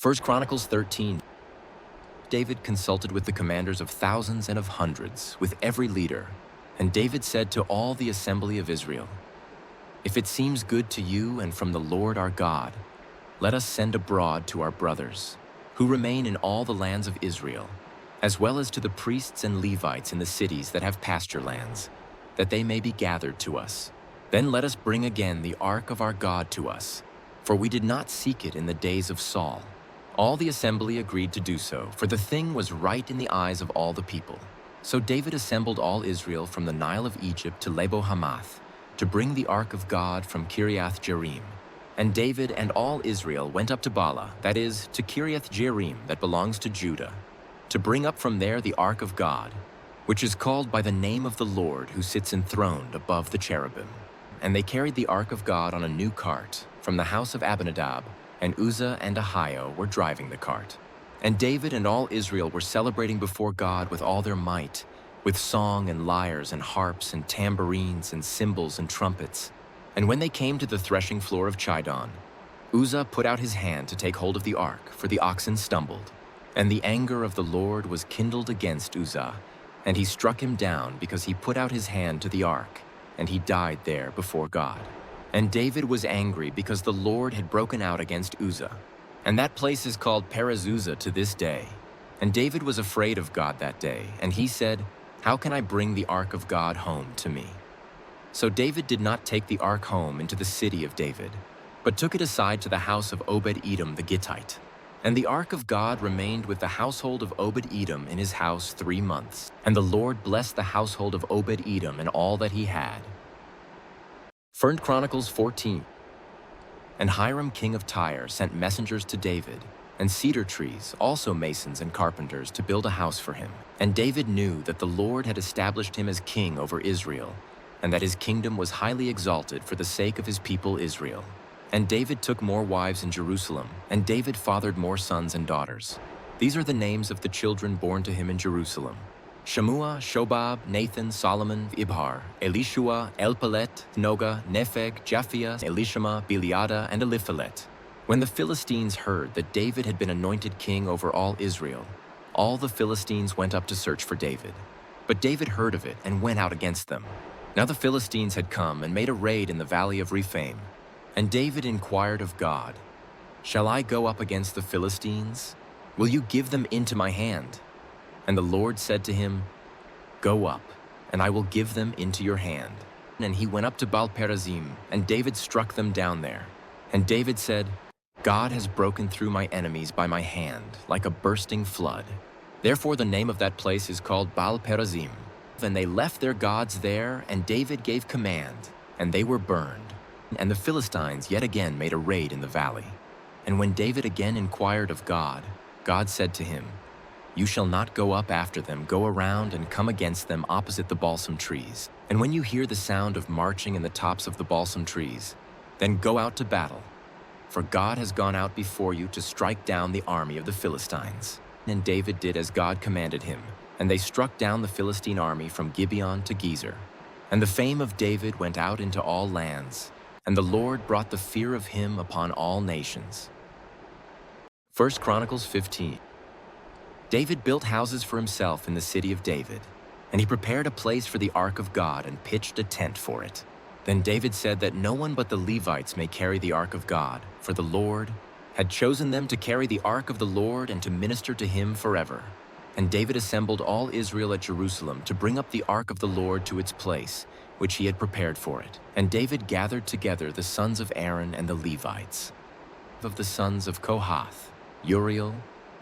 1 Chronicles 13. David consulted with the commanders of thousands and of hundreds, with every leader. And David said to all the assembly of Israel, "If it seems good to you and from the Lord our God, let us send abroad to our brothers, who remain in all the lands of Israel, as well as to the priests and Levites in the cities that have pasture lands, that they may be gathered to us. Then let us bring again the ark of our God to us, for we did not seek it in the days of Saul." All the assembly agreed to do so, for the thing was right in the eyes of all the people. So David assembled all Israel from the Nile of Egypt to Lebo Hamath, to bring the ark of God from Kiriath Jearim. And David and all Israel went up to Bala, that is, to Kiriath Jearim that belongs to Judah, to bring up from there the ark of God, which is called by the name of the Lord who sits enthroned above the cherubim. And they carried the ark of God on a new cart from the house of Abinadab, and Uzzah and Ahio were driving the cart. And David and all Israel were celebrating before God with all their might, with song and lyres and harps and tambourines and cymbals and trumpets. And when they came to the threshing floor of Chidon, Uzzah put out his hand to take hold of the ark, for the oxen stumbled. And the anger of the Lord was kindled against Uzzah, and he struck him down because he put out his hand to the ark, and he died there before God. And David was angry because the Lord had broken out against Uzzah. And that place is called Perez-Uzzah to this day. And David was afraid of God that day, and he said, "How can I bring the ark of God home to me?" So David did not take the ark home into the city of David, but took it aside to the house of Obed-Edom the Gittite. And the ark of God remained with the household of Obed-Edom in his house 3 months. And the Lord blessed the household of Obed-Edom and all that he had. 1 Chronicles 14. And Hiram king of Tyre sent messengers to David, and cedar trees, also masons and carpenters, to build a house for him. And David knew that the Lord had established him as king over Israel, and that his kingdom was highly exalted for the sake of his people Israel. And David took more wives in Jerusalem, and David fathered more sons and daughters. These are the names of the children born to him in Jerusalem: Shammua, Shobab, Nathan, Solomon, Ibhar, Elishua, Elpalet, Noga, Nepheg, Japhia, Elishama, Biliada, and Eliphalet. When the Philistines heard that David had been anointed king over all Israel, all the Philistines went up to search for David. But David heard of it and went out against them. Now the Philistines had come and made a raid in the valley of Rephaim. And David inquired of God, "Shall I go up against the Philistines? Will you give them into my hand?" And the Lord said to him, "Go up, and I will give them into your hand." And he went up to Baal-perazim, and David struck them down there. And David said, "God has broken through my enemies by my hand, like a bursting flood." Therefore the name of that place is called Baal-perazim. And they left their gods there, and David gave command, and they were burned. And the Philistines yet again made a raid in the valley. And when David again inquired of God, God said to him, "You shall not go up after them, go around and come against them opposite the balsam trees. And when you hear the sound of marching in the tops of the balsam trees, then go out to battle. For God has gone out before you to strike down the army of the Philistines." And David did as God commanded him, and they struck down the Philistine army from Gibeon to Gezer. And the fame of David went out into all lands, and the Lord brought the fear of him upon all nations. 1 Chronicles 15. David built houses for himself in the city of David, and he prepared a place for the ark of God and pitched a tent for it. Then David said that no one but the Levites may carry the ark of God, for the Lord had chosen them to carry the ark of the Lord and to minister to him forever. And David assembled all Israel at Jerusalem to bring up the ark of the Lord to its place, which he had prepared for it. And David gathered together the sons of Aaron and the Levites. Of the sons of Kohath, Uriel,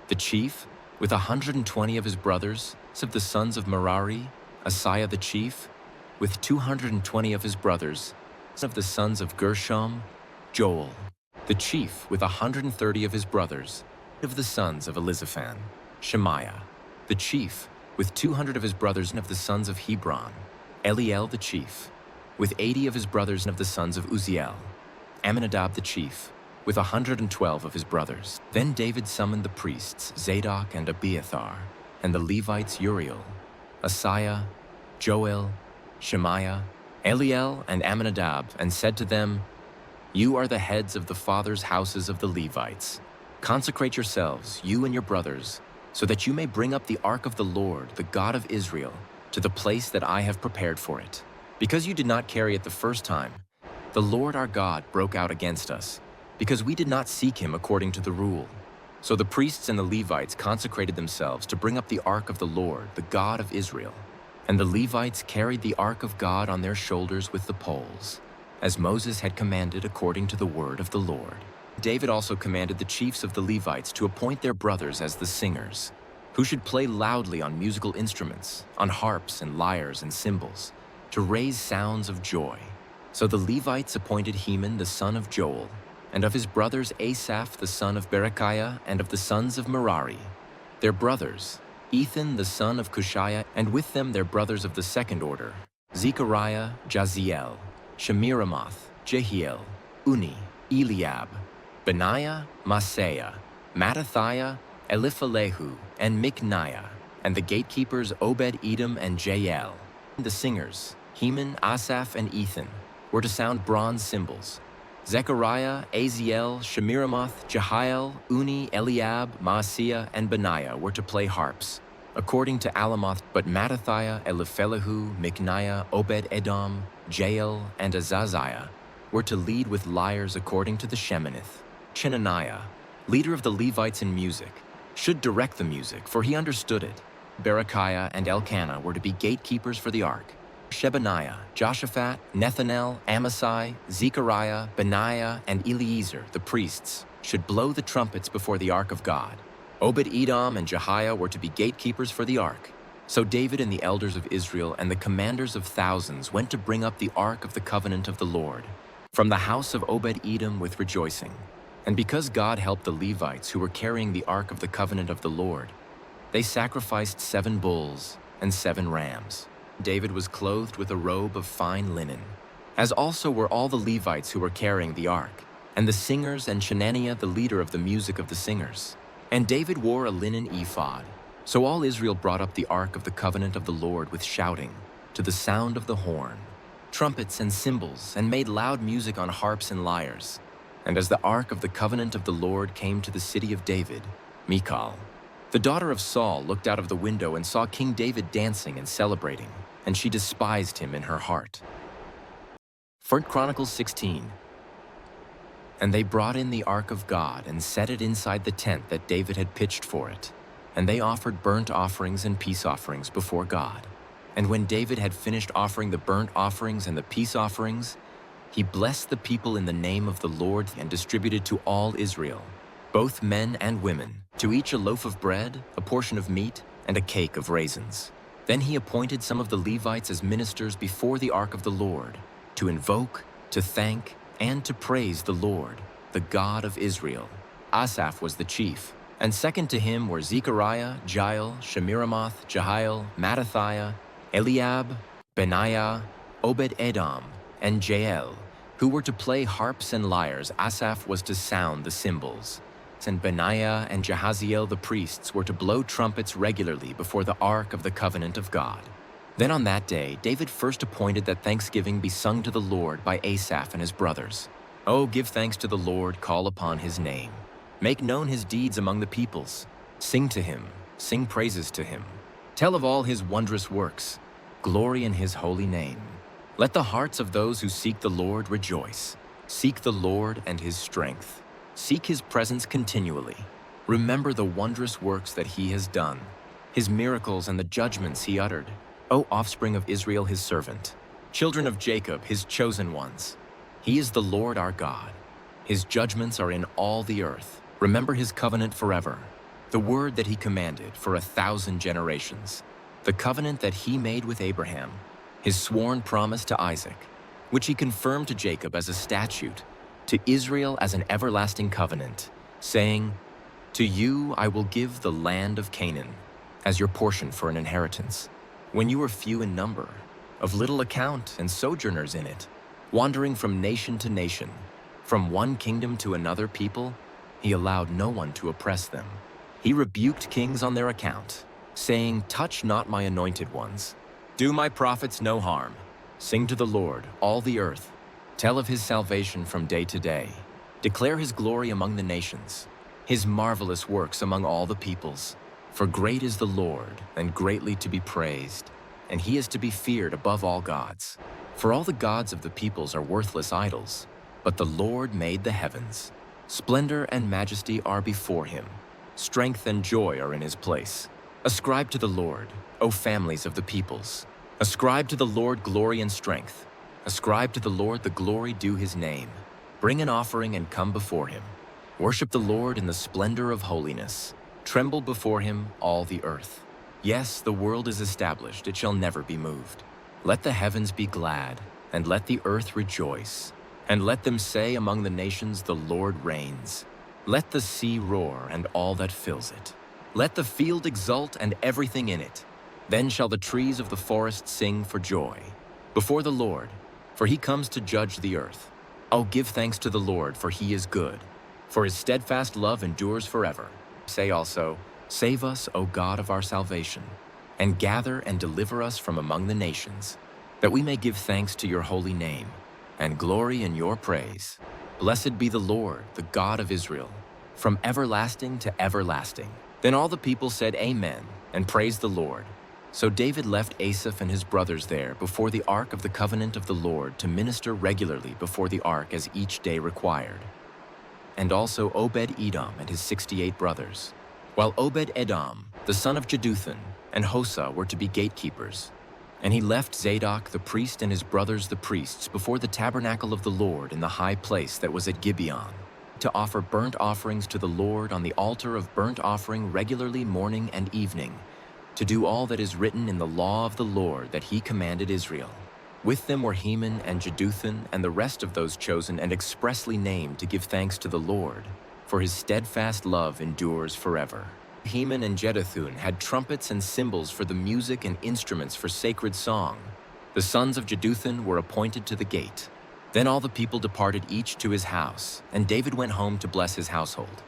the chief, with 120 of his brothers. Of the sons of Merari, Asaiah the chief, with 220 of his brothers. Of the sons of Gershom, Joel, the chief, with 130 of his brothers. Of the sons of Elizaphan, Shemaiah, the chief, with 200 of his brothers. And of the sons of Hebron, Eliel the chief, with 80 of his brothers. And of the sons of Uzziel, Amminadab the chief, with 112 of his brothers. Then David summoned the priests Zadok and Abiathar, and the Levites Uriel, Asaiah, Joel, Shemaiah, Eliel, and Amminadab, and said to them, "You are the heads of the fathers' houses of the Levites. Consecrate yourselves, you and your brothers, so that you may bring up the ark of the Lord, the God of Israel, to the place that I have prepared for it. Because you did not carry it the first time, the Lord our God broke out against us, because we did not seek him according to the rule. So the priests and the Levites consecrated themselves to bring up the ark of the Lord, the God of Israel. And the Levites carried the ark of God on their shoulders with the poles, as Moses had commanded according to the word of the Lord. David also commanded the chiefs of the Levites to appoint their brothers as the singers, who should play loudly on musical instruments, on harps and lyres and cymbals, to raise sounds of joy. So the Levites appointed Heman the son of Joel, and of his brothers Asaph the son of Berechiah, and of the sons of Merari, their brothers, Ethan the son of Cushiah, and with them their brothers of the second order, Zechariah, Jaziel, Shemiramoth, Jehiel, Uni, Eliab, Benaiah, Maaseiah, Mattithiah, Eliphalehu, and Mikniah, and the gatekeepers Obed-Edom and Jael. The singers, Heman, Asaph, and Ethan, were to sound bronze cymbals. Zechariah, Aziel, Shemiramoth, Jehiel, Uni, Eliab, Maaseiah, and Benaiah were to play harps, according to Alamoth, but Mattithiah, Eliphelehu, Mikniah, Obed-Edom, Jael, and Azaziah were to lead with lyres according to the Sheminith. Chenaniah, leader of the Levites in music, should direct the music, for he understood it. Berechiah and Elkanah were to be gatekeepers for the ark. Shebaniah, Joshaphat, Nethanel, Amasai, Zechariah, Benaiah, and Eliezer, the priests, should blow the trumpets before the ark of God. Obed-Edom and Jehiah were to be gatekeepers for the ark. So David and the elders of Israel and the commanders of thousands went to bring up the ark of the covenant of the Lord from the house of Obed-Edom with rejoicing. And because God helped the Levites who were carrying the ark of the covenant of the Lord, they sacrificed 7 bulls and 7 rams. David was clothed with a robe of fine linen, as also were all the Levites who were carrying the ark, and the singers and Chenaniah the leader of the music of the singers. And David wore a linen ephod. So all Israel brought up the ark of the covenant of the Lord with shouting, to the sound of the horn, trumpets and cymbals, and made loud music on harps and lyres. And as the ark of the covenant of the Lord came to the city of David, Michal, the daughter of Saul, looked out of the window and saw King David dancing and celebrating, and she despised him in her heart. 1 Chronicles 16. And they brought in the ark of God and set it inside the tent that David had pitched for it. And they offered burnt offerings and peace offerings before God. And when David had finished offering the burnt offerings and the peace offerings, he blessed the people in the name of the Lord and distributed to all Israel, both men and women, to each a loaf of bread, a portion of meat, and a cake of raisins. Then he appointed some of the Levites as ministers before the ark of the Lord, to invoke, to thank, and to praise the Lord, the God of Israel. Asaph was the chief, and second to him were Zechariah, Jael, Shemiramoth, Jehiel, Mattithiah, Eliab, Benaiah, Obed-Edom, and Jael, who were to play harps and lyres. Asaph was to sound the cymbals, and Benaiah and Jahaziel the priests were to blow trumpets regularly before the ark of the covenant of God. Then on that day, David first appointed that thanksgiving be sung to the Lord by Asaph and his brothers. Oh, give thanks to the Lord, call upon his name. Make known his deeds among the peoples. Sing to him, sing praises to him. Tell of all his wondrous works. Glory in his holy name. Let the hearts of those who seek the Lord rejoice. Seek the Lord and his strength. Seek his presence continually. Remember the wondrous works that he has done, his miracles and the judgments he uttered. O offspring of Israel, his servant, children of Jacob, his chosen ones. He is the Lord our God. His judgments are in all the earth. Remember his covenant forever, the word that he commanded for 1,000 generations, the covenant that he made with Abraham, his sworn promise to Isaac, which he confirmed to Jacob as a statute, to Israel as an everlasting covenant, saying, To you I will give the land of Canaan as your portion for an inheritance. When you were few in number, of little account and sojourners in it, wandering from nation to nation, from one kingdom to another people, he allowed no one to oppress them. He rebuked kings on their account, saying, Touch not my anointed ones. Do my prophets no harm. Sing to the Lord, all the earth. Tell of his salvation from day to day. Declare his glory among the nations. his marvelous works among all the peoples. For great is the Lord, and greatly to be praised, and he is to be feared above all gods. For all the gods of the peoples are worthless idols, but the Lord made the heavens. Splendor and majesty are before him. Strength and joy are in his place. Ascribe to the Lord, O families of the peoples. Ascribe to the Lord glory and strength. Ascribe to the Lord the glory due his name. Bring an offering and come before him. Worship the Lord in the splendor of holiness. Tremble before him, all the earth. Yes, the world is established, it shall never be moved. Let the heavens be glad, and let the earth rejoice. And let them say among the nations, the Lord reigns. Let the sea roar and all that fills it. Let the field exult and everything in it. Then shall the trees of the forest sing for joy before the Lord, for he comes to judge the earth. Oh, give thanks to the Lord, for he is good, for his steadfast love endures forever. Say also, save us, O God of our salvation, and gather and deliver us from among the nations, that we may give thanks to your holy name, and glory in your praise. Blessed be the Lord, the God of Israel, from everlasting to everlasting. Then all the people said amen, and praised the Lord. So David left Asaph and his brothers there before the ark of the covenant of the Lord to minister regularly before the ark as each day required. And also Obed-Edom and his 68 brothers, while Obed-Edom, the son of Jeduthun, and Hosah were to be gatekeepers. And he left Zadok the priest and his brothers the priests before the tabernacle of the Lord in the high place that was at Gibeon, to offer burnt offerings to the Lord on the altar of burnt offering regularly morning and evening, to do all that is written in the law of the Lord that he commanded Israel. With them were Heman and Jeduthun and the rest of those chosen and expressly named to give thanks to the Lord, for his steadfast love endures forever. Heman and Jeduthun had trumpets and cymbals for the music and instruments for sacred song. The sons of Jeduthun were appointed to the gate. Then all the people departed each to his house, and David went home to bless his household.